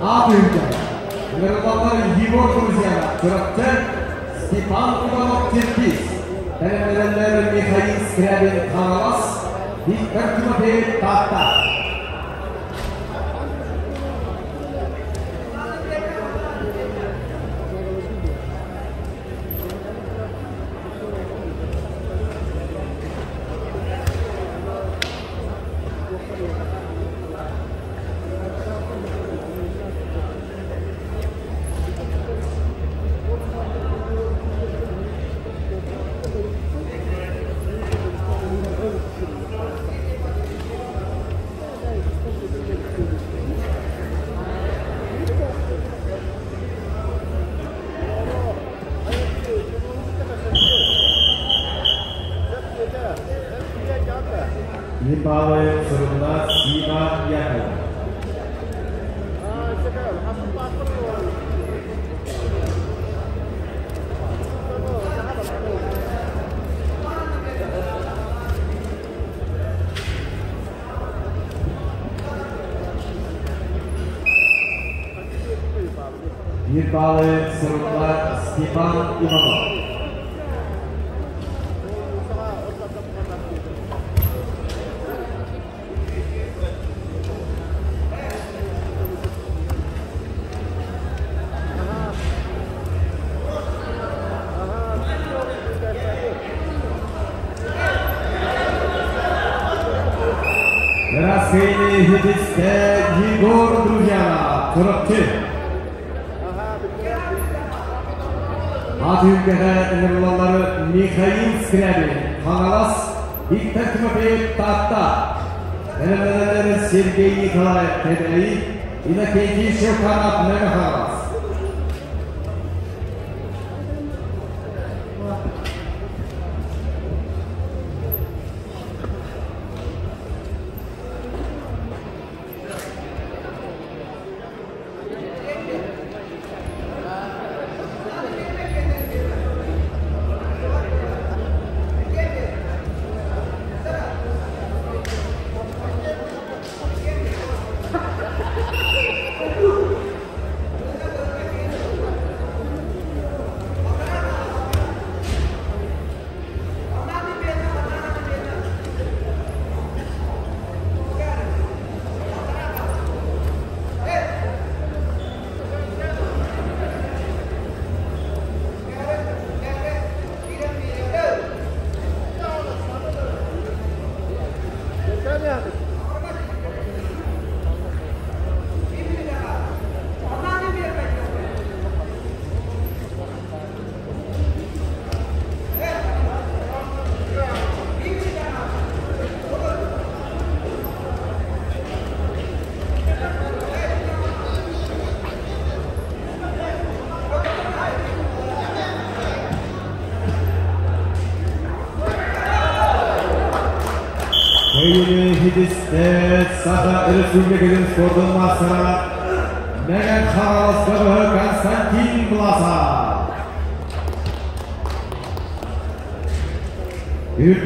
Атылды. Нұрғалар Егор Грузияна, тұрыпты Степан Иванов Терпис. Тәрімдерілер Михаил Скрябин Қағалас, Виктор Тимофеев Татта. Ебалы сұрымда Сима Якова. Ебалы сұрымда Степан Иванов. Красный Хитисте Егор Грузияна, тұрыпты. Ат үлгені нұрлалары Михаил Скрябин, Қағалас, Виктор Тимофеев Татта. Тәрімдерілері Сергей Николаев Тедели, Иннокентий Шевканов Қағалас. Köylü Hidis'te Saha Respublika'nın spordan masara Megan Kağalskabı Konstantin Blasa.